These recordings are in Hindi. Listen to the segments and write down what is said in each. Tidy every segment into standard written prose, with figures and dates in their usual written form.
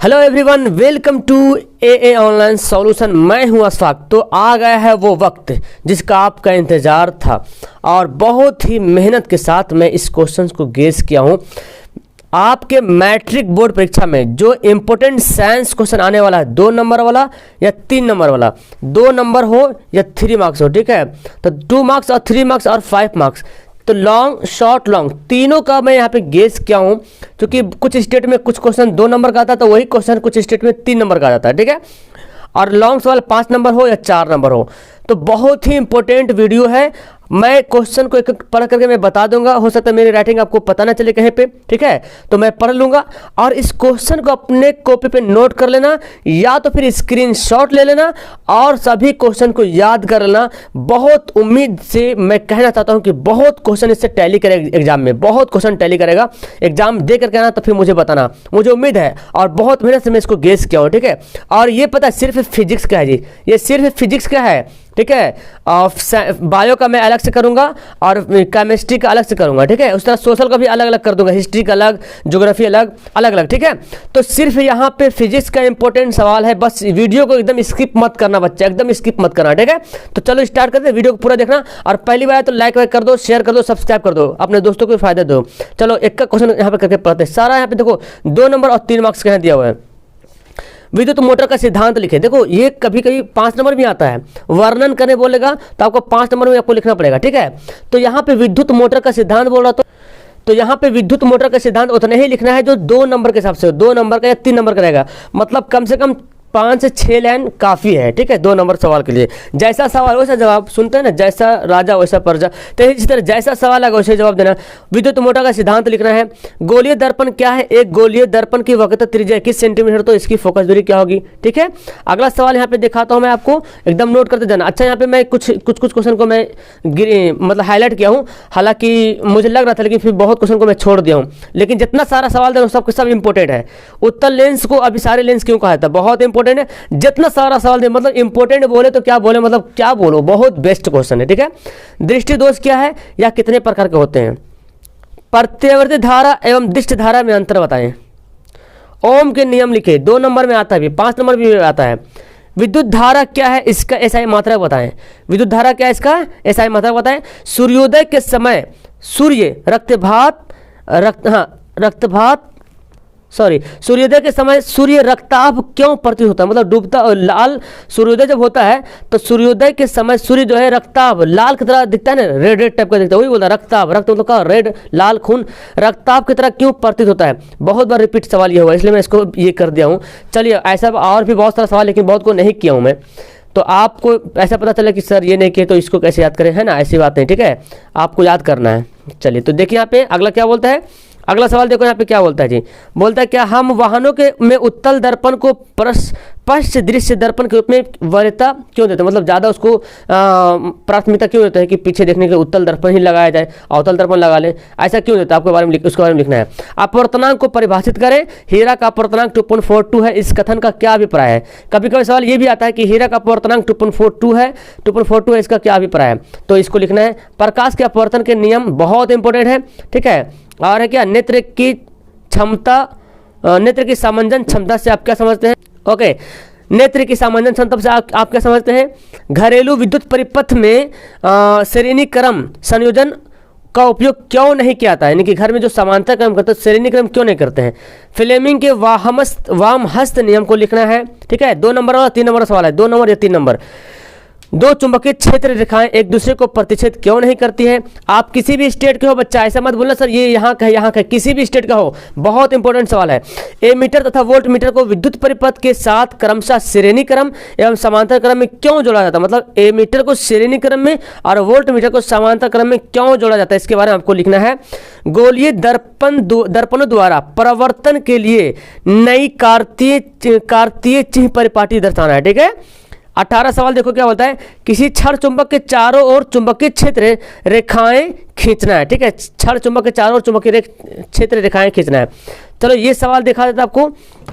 Hello everyone, welcome to a online solution. मैं हूं अशफाक। तो आ गया है वो वक्त जिसका आपका इंतज़ार था और बहुत ही मेहनत के साथ मैं इस क्वेश्चन को गेस किया हूं। आपके मैट्रिक बोर्ड परीक्षा में जो इम्पोर्टेंट साइंस क्वेश्चन आने वाला है, 2 नंबर वाला या 3 नंबर वाला, 2 नंबर हो या 3 मार्क्स हो, ठीक है। तो 2 मार्क्स और 3 मार्क्स और 5 मार्क्स, तो लॉन्ग शॉर्ट लॉन्ग तीनों का मैं यहाँ पे गेस किया हूँ। क्योंकि कुछ स्टेट में कुछ क्वेश्चन 2 नंबर का आता है, तो वही क्वेश्चन कुछ स्टेट में 3 नंबर का आता है, ठीक है। और लॉन्ग सवाल 5 नंबर हो या 4 नंबर हो, तो बहुत ही इंपॉर्टेंट वीडियो है। मैं क्वेश्चन को एक एक पढ़ करके मैं बता दूंगा। हो सकता है मेरी राइटिंग आपको पता ना चले कहीं पे, ठीक है। तो मैं पढ़ लूंगा और इस क्वेश्चन को अपने कॉपी पे नोट कर लेना या तो फिर स्क्रीनशॉट ले लेना और सभी क्वेश्चन को याद कर लेना। बहुत उम्मीद से मैं कहना चाहता हूं कि बहुत क्वेश्चन इससे टैली करेगा एग्जाम में, बहुत क्वेश्चन टैली करेगा। एग्जाम दे करके आना तो फिर मुझे बताना, मुझे उम्मीद है और बहुत मेहनत से मैं इसको गेस किया हूँ, ठीक है। और ये पता सिर्फ फिजिक्स का है जी, ये सिर्फ फिजिक्स का है, ठीक है। बायो का मैं अलग से करूंगा और केमिस्ट्री का अलग से करूंगा, ठीक है। उस तरह सोशल का भी अलग अलग कर दूंगा, हिस्ट्री का अलग, ज्योग्राफी अलग अलग, ठीक है। तो सिर्फ यहाँ पे फिजिक्स का इंपॉर्टेंट सवाल है, बस वीडियो को एकदम स्किप मत करना बच्चा, एकदम स्किप मत करना, ठीक है। तो चलो स्टार्ट करते हैं, वीडियो को पूरा देखना और पहली बार तो लाइक कर दो, शेयर कर दो, सब्सक्राइब कर दो, अपने दोस्तों को फायदा दो। चलो एक का क्वेश्चन यहाँ पे करके पढ़ते हैं। सारा यहाँ पे देखो 2 नंबर और 3 मार्क्स का यहाँ दिया हुआ है। विद्युत मोटर का सिद्धांत लिखे। देखो ये कभी कभी 5 नंबर भी आता है, वर्णन करने बोलेगा तो आपको 5 नंबर में आपको लिखना पड़ेगा, ठीक है। तो यहाँ पे विद्युत मोटर का सिद्धांत बोल रहा तो यहाँ पे विद्युत मोटर का सिद्धांत उतना ही लिखना है जो 2 नंबर के हिसाब से, 2 नंबर का या 3 नंबर का रहेगा। मतलब कम से कम 5 से 6 लाइन काफ़ी है, ठीक है, 2 नंबर सवाल के लिए। जैसा सवाल वैसा जवाब, सुनते हैं ना, जैसा राजा वैसा प्रजा, तो इसी तरह जैसा सवाल आएगा वैसे जवाब देना। विद्युत मोटर का सिद्धांत लिखना है। गोलीय दर्पण क्या है? एक गोलीय दर्पण की वक्रता त्रिज्या 21 सेंटीमीटर, तो इसकी फोकस दूरी क्या होगी, ठीक है। अगला सवाल यहाँ पे दिखाता हूँ मैं आपको, एकदम नोट करते जाना। अच्छा, यहाँ पे मैं कुछ क्वेश्चन को मैं मतलब हाईलाइट किया हूँ, हालांकि मुझे लग रहा था लेकिन फिर बहुत क्वेश्चन को मैं छोड़ दिया हूँ। लेकिन जितना सारा सवाल दे सब सब इंपॉर्टेंट है। उत्तल लेंस को अभी सारे लेंस क्यों कहा था? बहुत इंपॉर्टेंट है। जितना सारा सवाल दे मतलब इंपॉर्टेंट बोले तो क्या बोले, मतलब क्या बोलो, बहुत बेस्ट क्वेश्चन है, ठीक है। दृष्टि दोष क्या है या कितने प्रकार के होते हैं? प्रत्यावर्ती धारा एवं दृष्टि धारा में अंतर बताएं। ओम के नियम लिखे, 2 नंबर में आता है, 5 नंबर में आता है। विद्युत धारा क्या है, इसका एसआई मात्रक बताएं। विद्युत धारा क्या है, इसका एसआई मात्रक बताएं। सूर्योदय के समय सूर्य सूर्योदय के समय सूर्य रक्ताभ क्यों प्रतीत होता है? मतलब डूबता और लाल सूर्योदय जब होता है तो सूर्योदय के समय सूर्य जो है रक्ताभ लाल की तरह दिखता है ना, रेड रेड टाइप का दिखता है, वही बोलता है रक्ताभ। रक्त मतलब का रेड, लाल खून, रक्ताभ की तरह क्यों प्रतीत होता है? बहुत बार रिपीट सवाल ये हुआ, इसलिए मैं इसको ये कर दिया हूँ। चलिए, ऐसा और भी बहुत सारा सवाल, लेकिन बहुत को नहीं किया हूँ मैं, तो आपको ऐसा पता चला कि सर ये नहीं किए तो इसको कैसे याद करें, है ना, ऐसी बात नहीं, ठीक है, आपको याद करना है। चलिए तो देखिए यहाँ पे अगला क्या बोलता है। अगला सवाल देखो यहाँ पे क्या बोलता है जी। बोलता है क्या हम वाहनों के में उत्तल दर्पण को पश्च दृश्य दर्पण के रूप में वरीयता क्यों देते हैं? मतलब ज़्यादा उसको प्राथमिकता क्यों देते हैं कि पीछे देखने के उत्तल दर्पण ही लगाया जाए, अवतल दर्पण लगा ले, ऐसा क्यों देता है? आपके बारे में उसके बारे में लिखना है। अपवर्तनांक को परिभाषित करें। हीरा का अपवर्तनांक 2.42 है, इस कथन का क्या अभिप्राय है? कभी कभी सवाल ये भी आता है कि हीरा का अपवर्तनांक 2.42 है, 2.42 है, इसका क्या अभिप्राय है? तो इसको लिखना है। प्रकाश के अपवर्तन के नियम बहुत इंपॉर्टेंट है, ठीक है। और है क्या? नेत्र की क्षमता, नेत्र की सामंजन क्षमता से आप क्या समझते हैं? ओके, नेत्र की सामंजन क्षमता से आप क्या समझते हैं? घरेलू विद्युत परिपथ में श्रेणी क्रम संयोजन का उपयोग क्यों नहीं किया जाता है? यानी कि घर में जो समांतर क्रम करते हैं श्रेणी क्रम क्यों नहीं करते हैं? फ्लेमिंग के वामहस्त नियम को लिखना है, ठीक है। 2 नंबर और 3 नंबर सवाल है, 2 नंबर या 3 नंबर। 2 चुंबकीय क्षेत्र रेखाएं एक दूसरे को प्रतिच्छेद क्यों नहीं करती हैं? आप किसी भी स्टेट के हो बच्चा, ऐसा मत बोलना सर ये यहाँ का है, यहाँ का है, किसी भी स्टेट का हो, बहुत इंपॉर्टेंट सवाल है। एमीटर तथा वोल्ट मीटर को विद्युत परिपथ के साथ क्रमशः श्रेणी क्रम एवं समांतर क्रम में क्यों जोड़ा जाता है? मतलब एमीटर को श्रेणी क्रम में और वोल्ट मीटर को समांतर क्रम में क्यों जोड़ा जाता है, इसके बारे में आपको लिखना है। गोलीय दर्पणों द्वारा परावर्तन के लिए नई कार्तीय चिन्ह परिपाटी दर्शाना है, ठीक है। 18 सवाल देखो क्या बोलता है। किसी क्षण चुंबक के चारों ओर चुंबकीय क्षेत्र रेखाएं खींचना है, ठीक है। क्षण चुंबक के चारों ओर चुंबकीय क्षेत्र रेखाएं खींचना है। चलो ये सवाल दिखा देता आपको,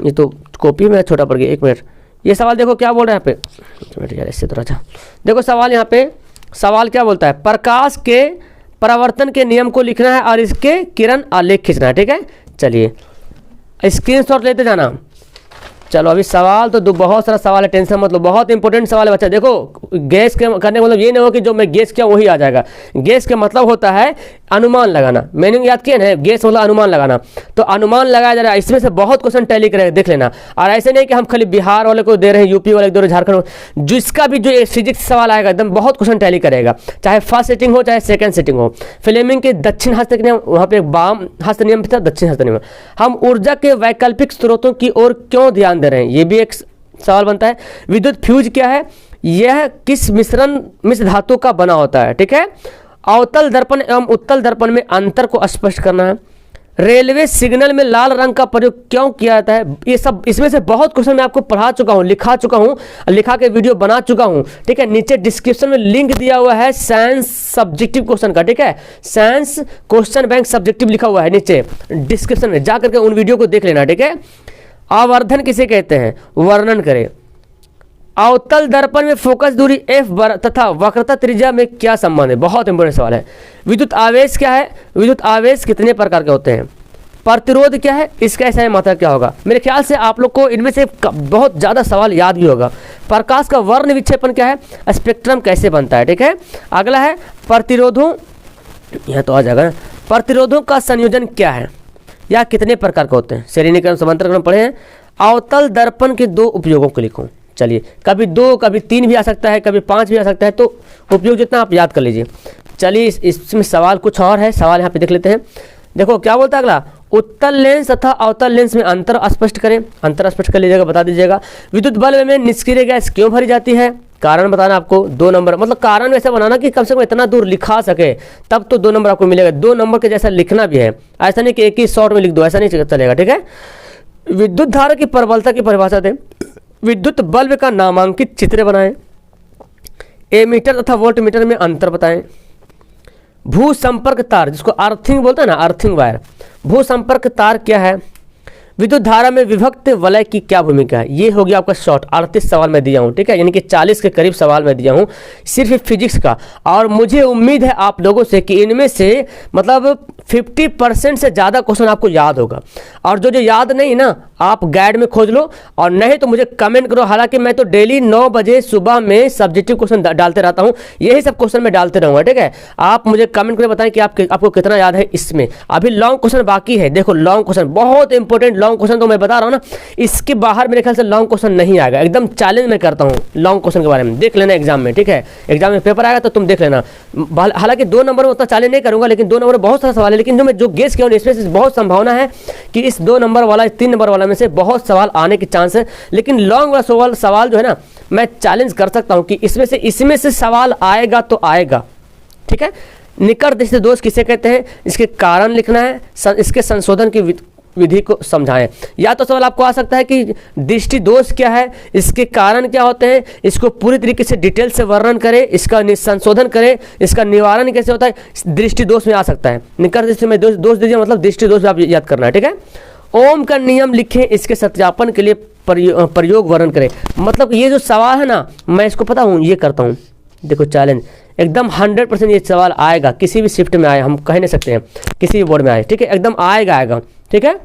ये तो कॉपी में छोटा पड़ गया, 1 मिनट। ये सवाल देखो क्या बोल रहा है यहाँ पे, 1 मिनट यार, इससे थोड़ा अच्छा देखो सवाल। यहाँ पे सवाल क्या बोलता है? प्रकाश के परावर्तन के नियम को लिखना है और इसके किरण आलेख खींचना है, ठीक है। चलिए स्क्रीनशॉट लेते जाना। चलो अभी सवाल तो बहुत सारा सवाल है, टेंशन मत लो, बहुत इंपॉर्टेंट सवाल है बच्चा। देखो गैस के करने का मतलब ये नहीं हो कि जो मैं गैस किया वही आ जाएगा। गैस का मतलब होता है अनुमान लगाना, मीनिंग याद किया ना, गैस मतलब अनुमान लगाना। तो अनुमान लगाया जा रहा है, इसमें से बहुत क्वेश्चन टैली करेगा, देख लेना। और ऐसे नहीं कि हम खाली बिहार वाले को दे रहे हैं, यूपी वाले को दे रहे हैं, झारखंड, जिसका भी जो फिजिक्स सवाल आएगा एकदम बहुत क्वेश्चन टैली करेगा, चाहे फर्स्ट सेटिंग हो चाहे सेकंड सेटिंग हो। फ्लेमिंग के दक्षिण हस्त नियम, वहाँ पे वाम हस्त नियम था, दक्षिण हस्त नियम। हम ऊर्जा के वैकल्पिक स्रोतों की ओर क्यों ध्यान दे रहे हैं, ये भी एक सवाल बनता है। विद्युत फ्यूज क्या है, यह किस मिश्र धातु का बना होता है, ठीक है। अवतल दर्पण एवं उत्तल दर्पण में अंतर को स्पष्ट करना है। रेलवे सिग्नल में लाल रंग का प्रयोग क्यों किया जाता है, ये सब इसमें से बहुत क्वेश्चन मैं आपको पढ़ा चुका हूँ, लिखा चुका हूँ, लिखा के वीडियो बना चुका हूँ, ठीक है। नीचे डिस्क्रिप्शन में लिंक दिया हुआ है साइंस सब्जेक्टिव क्वेश्चन का, ठीक है। साइंस क्वेश्चन बैंक सब्जेक्टिव लिखा हुआ है नीचे डिस्क्रिप्शन में, जा करके उन वीडियो को देख लेना, ठीक है। आवर्धन किसे कहते हैं, वर्णन करें। अवतल दर्पण में फोकस दूरी f तथा वक्रता त्रिज्या में क्या संबंध है, बहुत इंपॉर्टेंट सवाल है। विद्युत आवेश क्या है, विद्युत आवेश कितने प्रकार के होते हैं। प्रतिरोध क्या है, इसका ऐसा मात्रा क्या होगा। मेरे ख्याल से आप लोग को इनमें से बहुत ज़्यादा सवाल याद भी होगा। प्रकाश का वर्ण विक्षेपण क्या है, स्पेक्ट्रम कैसे बनता है, ठीक है। अगला है प्रतिरोधों, यह तो आ जाएगा ना। प्रतिरोधों का संयोजन क्या है या कितने प्रकार के होते हैं, श्रेणी क्रम समांतर क्रम पढ़े हैं। अवतल दर्पण के दो उपयोगों को लिखो। चलिए कभी 2 कभी 3 भी आ सकता है, कभी 5 भी आ सकता है, तो उपयोग जितना आप याद कर लीजिए। चलिए इसमें सवाल कुछ और है, सवाल यहाँ पे देख लेते हैं। देखो क्या बोलता है अगला, उत्तल लेंस तथा अवतल लेंस में अंतर स्पष्ट करें। अंतर स्पष्ट कर लीजिएगा, बता दीजिएगा। विद्युत बल्ब में निष्क्रिय गैस क्यों भरी जाती है, कारण बताना आपको। 2 नंबर, मतलब कारण वैसा बनाना कि कम से कम इतना दूर लिखा सके, तब तो 2 नंबर आपको मिलेगा। 2 नंबर के जैसा लिखना भी है, ऐसा नहीं कि एक ही शॉर्ट में लिख दो, ऐसा नहीं चलेगा, ठीक है। विद्युत धारा की प्रबलता की परिभाषा दें। विद्युत बल्ब का नामांकित चित्र बनाएं। एमीटर तथा वोल्टमीटर में अंतर बताएं। भू संपर्क तार, जिसको अर्थिंग बोलते हैं ना, अर्थिंग वायर, भू संपर्क तार क्या है। विद्युत धारा में विभक्त वलय की क्या भूमिका है। ये हो गया आपका शॉर्ट, 38 सवाल मैं दिया हूँ, ठीक है, यानी कि 40 के करीब सवाल मैं दिया हूँ सिर्फ फिजिक्स का। और मुझे उम्मीद है आप लोगों से कि इनमें से मतलब 50% से ज़्यादा क्वेश्चन आपको याद होगा। और जो याद नहीं ना, आप गाइड में खोज लो, और नहीं तो मुझे कमेंट करो। हालांकि मैं तो डेली 9 बजे सुबह में सब्जेक्टिव क्वेश्चन डालते रहता हूँ, यही सब क्वेश्चन मैं डालते रहूँगा, ठीक है। आप मुझे कमेंट करके बताएं कि आपको कितना याद है। इसमें अभी लॉन्ग क्वेश्चन बाकी है, देखो लॉन्ग क्वेश्चन बहुत इंपॉर्टेंट लॉन्ग क्वेश्चन, तो मैं बता रहा हूँ ना, इसके बाहर मेरे ख्याल से लॉन्ग क्वेश्चन नहीं आएगा। एकदम चैलेंज मैं करता हूँ लॉन्ग क्वेश्चन के बारे में, देख लेना एग्जाम में, ठीक है। एग्जाम में पेपर आएगा तो तुम देख लेना। हालांकि 2 नंबर में उतना चैलेंज नहीं करूँगा, लेकिन 2 नंबर में बहुत सारा सवाल है। लेकिन जो गेस किया इसमें से बहुत संभावना है कि इस 2 नंबर वाला, 3 नंबर वाला में से बहुत सवाल आने की चांस है। लेकिन लॉन्ग वाला सवाल जो है ना, मैं चैलेंज कर सकता हूं कि इसमें से सवाल आएगा तो आएगा, ठीक है। निकट दृष्टि दोष किसे कहते हैं, इसके कारण लिखना है, इसके संशोधन की विधि को समझाएं। या तो सवाल आपको आ सकता है कि दृष्टि दोष क्या है, इसके कारण क्या होते हैं, इसको पूरी तरीके से डिटेल से वर्णन करें, इसका संशोधन करें, इसका निवारण कैसे होता है, दृष्टि दोष में आ सकता है। निकट दृष्टि में दोष दीजिए, मतलब दृष्टि दोष आप याद करना है, ठीक है। ओम का नियम लिखें, इसके सत्यापन के लिए प्रयोग वर्णन करें। मतलब ये जो सवाल है ना, मैं इसको पता हूँ ये करता हूँ। देखो चैलेंज एकदम 100% ये सवाल आएगा, किसी भी शिफ्ट में आए, हम कह नहीं सकते हैं किसी भी बोर्ड में आए, ठीक है। एकदम आएगा, ठीक है,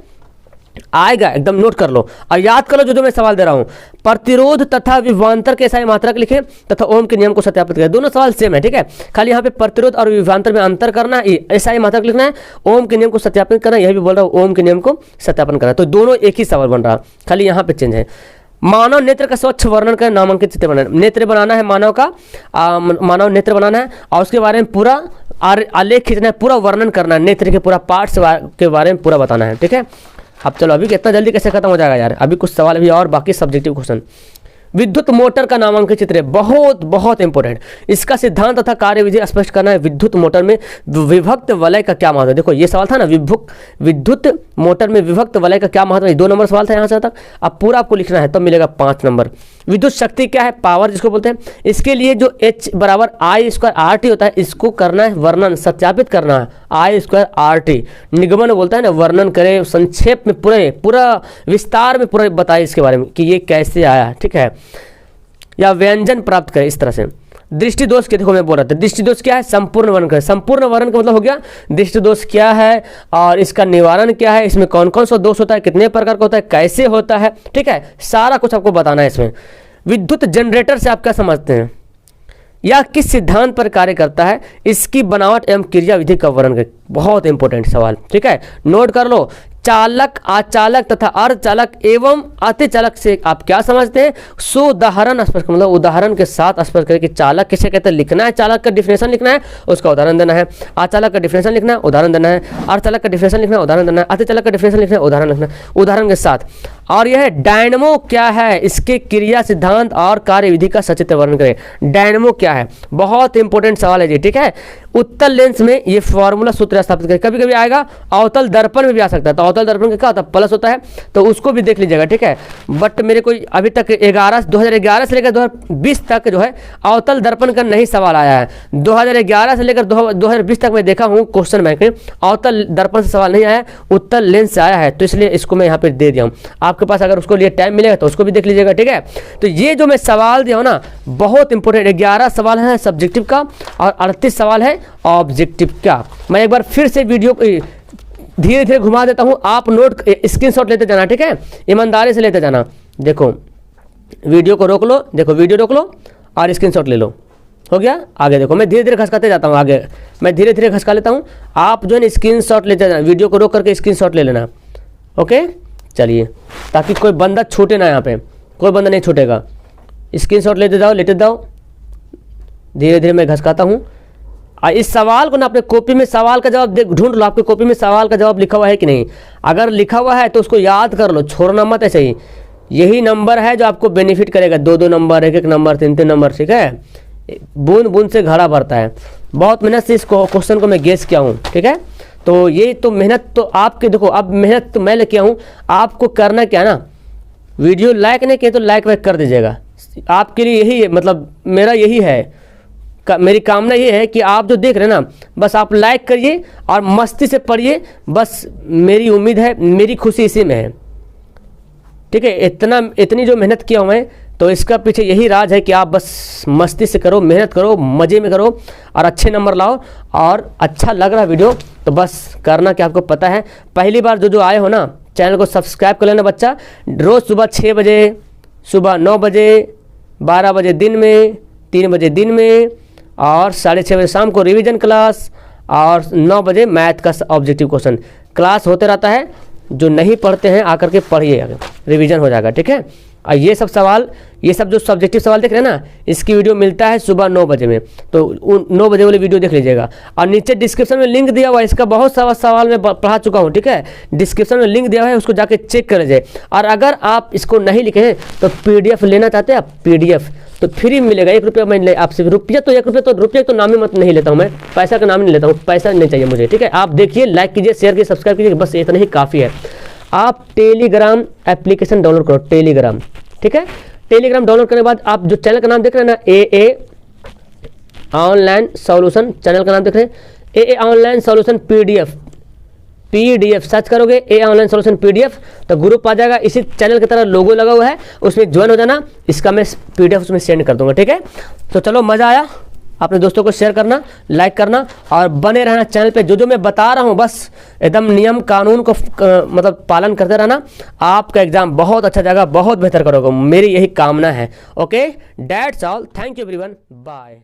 आएगा, एकदम नोट कर लो और याद कर लो जो मैं सवाल दे रहा हूं। प्रतिरोध तथा विभवांतर के एसआई मात्रक लिखें तथा ओम के नियम को सत्यापित करें। दोनों सवाल सेम है, ठीक है। खाली यहाँ पे प्रतिरोध और विभवांतर में अंतर करना है, एसआई मात्रक लिखना है, ओम के नियम को सत्यापित करना है, यह भी बोल रहा हूँ ओम के नियम को सत्यापन करना है। तो दोनों एक ही सवाल बन रहा, खाली यहाँ पे चेंज है। मानव नेत्र का स्वच्छ वर्णन कर, नामांकित चित्र बनाना। नेत्र बनाना है मानव का, मानव नेत्र बनाना है और उसके बारे में पूरा आलेख खींचना है, पूरा वर्णन करना है, नेत्र के पूरा पार्ट्स के बारे में पूरा बताना है, ठीक है। अब चलो अभी कितना जल्दी कैसे खत्म हो जाएगा यार, अभी कुछ सवाल अभी और बाकी सब्जेक्टिव क्वेश्चन। विद्युत मोटर का नामांकित चित्र है, बहुत इंपॉर्टेंट। इसका सिद्धांत तथा कार्यविधि स्पष्ट करना है। विद्युत मोटर में विभक्त वलय का क्या महत्व है। देखो ये सवाल था ना, विद्युत मोटर में विभक्त वलय का क्या महत्व है, 2 नंबर सवाल था यहाँ से तक। अब पूरा आपको लिखना है, तब मिलेगा 5 नंबर। विद्युत शक्ति क्या है, पावर जिसको बोलते हैं। इसके लिए जो H बराबर I² RT होता है, इसको करना है वर्णन, सत्यापित करना है। I² RT निगमन बोलता है ना, वर्णन करे संक्षेप में, पूरा विस्तार में पूरा बताए इसके बारे में कि ये कैसे आया, ठीक है। या व्यंजन प्राप्त करें, इस तरह से। दृष्टि दोष के देखो मैं बोल रहा था, दृष्टि दोष क्या है, संपूर्ण वर्णन करें। संपूर्ण वर्णन का मतलब हो गया दृष्टि दोष क्या है और इसका निवारण क्या है, इसमें कौन कौन सा दोष होता है, कितने प्रकार का होता है, कैसे होता है, ठीक है, सारा कुछ आपको बताना है इसमें। विद्युत जनरेटर से आप क्या समझते हैं, यह किस सिद्धांत पर कार्य करता है, इसकी बनावट एवं क्रिया विधि का वर्णन करें। बहुत इंपॉर्टेंट सवाल, ठीक है, नोट कर लो। चालक, आचालक तथा अर्धचालक एवं अतिचालक से आप क्या समझते हैं, सुउदाहरण स्पष्ट, मतलब उदाहरण के साथ स्पष्ट करें कि चालक किसे कहते हैं, लिखना है, चालक का डिफिनेशन लिखना है, उसका उदाहरण देना है। आचालक का डिफिनेशन लिखना है, उदाहरण देना है। अर्धचालक का डिफिनेशन लिखना है, उदाहरण देना है। अतिचालक का डिफिनेशन लिखना है, उदाहरण लिखना है, उदाहरण के साथ। और यह डायनमो क्या है, इसके क्रिया सिद्धांत और कार्य विधि का सचित्र वर्णन करें। डायनमो क्या है, बहुत इंपॉर्टेंट सवाल है जी, ठीक है। उत्तल लेंस में ये फॉर्मूला सूत्र स्थापित करें, कभी कभी आएगा। अवतल दर्पण में भी आ सकता है, तो अवतल दर्पण का क्या होता है, प्लस होता है, तो उसको भी देख लीजिएगा, ठीक है। बट मेरे को अभी तक 2011 से लेकर 2020 तक जो है अवतल दर्पण का नहीं सवाल आया है। 2011 से लेकर 2020 तक मैं देखा हूँ क्वेश्चन बैंक में अवतल दर्पण से सवाल नहीं आया, उत्तल लेंस से आया है, तो इसलिए इसको मैं यहाँ पे दे दिया हूँ। आपके पास अगर उसको लिए टाइम मिलेगा तो उसको भी देख लीजिएगा, ठीक है। तो ये जो मैं सवाल दिया हूँ ना, बहुत इंपॉर्टेंट, 11 सवाल है सब्जेक्टिव का और 38 सवाल है ऑब्जेक्टिव का। मैं एक बार फिर से वीडियो धीरे धीरे घुमा देता हूं, आप नोट स्क्रीनशॉट लेते जाना, ठीक है, ईमानदारी से लेते जाना। देखो वीडियो को रोक लो, देखो वीडियो रोक लो और स्क्रीनशॉट ले लो, हो गया। आगे देखो मैं धीरे धीरे खसकाते जाता हूं, आगे मैं धीरे धीरे खसका लेता हूं, आप जो है स्क्रीनशॉट लेते जाना, वीडियो को रोक करके स्क्रीनशॉट ले लेना, ओके। चलिए, ताकि कोई बंदा छूटे ना, यहाँ पे कोई बंदा नहीं छूटेगा। स्क्रीनशॉट लेते जाओ, धीरे धीरे मैं घसकाता हूँ। इस सवाल को ना अपने कॉपी में सवाल का जवाब ढूंढ लो, आपके कॉपी में सवाल का जवाब लिखा हुआ है कि नहीं। अगर लिखा हुआ है तो उसको याद कर लो, छोड़ना मत ऐसे ही। यही नंबर है जो आपको बेनिफिट करेगा, 2-2 नंबर, 1-1 नंबर, 3-3 नंबर, ठीक है। बूंद बूंद से घड़ा भरता है। बहुत मेहनत से इस क्वेश्चन को मैं गेस किया हूँ, ठीक है। तो ये तो मेहनत तो आपके, देखो अब मेहनत तो मैं लेके आऊँ, आपको करना क्या ना, वीडियो लाइक नहीं किए तो लाइक वाइक कर दीजिएगा। आपके लिए यही है, मतलब मेरा यही है, मेरी कामना ये है कि आप जो देख रहे हैं ना, बस आप लाइक करिए और मस्ती से पढ़िए, बस मेरी उम्मीद है, मेरी खुशी इसी में है, ठीक है। इतनी जो मेहनत किया हूँ मैं, तो इसका पीछे यही राज है कि आप बस मस्ती से करो, मेहनत करो, मज़े में करो और अच्छे नंबर लाओ। और अच्छा लग रहा वीडियो तो बस करना कि आपको पता है, पहली बार जो आए हो ना, चैनल को सब्सक्राइब कर लेना बच्चा। रोज़ सुबह 6 बजे, सुबह 9 बजे, 12 बजे दिन में, 3 बजे दिन में और 6:30 बजे शाम को रिवीजन क्लास और 9 बजे मैथ का ऑब्जेक्टिव क्वेश्चन क्लास होते रहता है। जो नहीं पढ़ते हैं आकर के पढ़िए, रिवीजन हो जाएगा, ठीक है। और ये सब सवाल, ये सब जो सब्जेक्टिव सवाल देख रहे हैं ना, इसकी वीडियो मिलता है सुबह 9 बजे में, तो 9 बजे वाली वीडियो देख लीजिएगा। और नीचे डिस्क्रिप्शन में लिंक दिया हुआ है, इसका बहुत सारा सवाल मैं पढ़ा चुका हूँ, ठीक है। डिस्क्रिप्शन में लिंक दिया हुआ है, उसको जाके चेक कर लीजिए। और अगर आप इसको नहीं लिखे हैं तो PDF लेना चाहते हैं आप, PDF तो फ्री मिलेगा, 1 रुपया मैं आपसे, रुपया तो 1 रुपया तो नाम ही मत नहीं लेता हूँ मैं, पैसा का नाम नहीं लेता हूँ, पैसा नहीं चाहिए मुझे, ठीक है। आप देखिए, लाइक कीजिए, शेयर कीजिए, सब्सक्राइब कीजिए, बस इतना ही काफ़ी है। आप टेलीग्राम एप्लीकेशन डाउनलोड करो, टेलीग्राम, ठीक है। टेलीग्राम डाउनलोड करने के बाद आप जो चैनल का नाम देख रहे हैं ना, AA ऑनलाइन सॉल्यूशन, चैनल का नाम देख रहे हैं, AA online solution PDF search करोगे, AA ऑनलाइन सॉल्यूशन PDF, तो ग्रुप आ जाएगा। इसी चैनल की तरह लोगो लगा हुआ है, उसमें ज्वाइन हो जाना। इसका मैं PDF उसमें सेंड कर दूंगा, ठीक है। तो चलो, मज़ा आया, अपने दोस्तों को शेयर करना, लाइक करना और बने रहना चैनल पे। जो मैं बता रहा हूँ बस एकदम नियम कानून को मतलब पालन करते रहना। आपका एग्जाम बहुत अच्छा जाएगा, बहुत बेहतर करोगे, मेरी यही कामना है। Okay, that's all, thank you everyone, bye.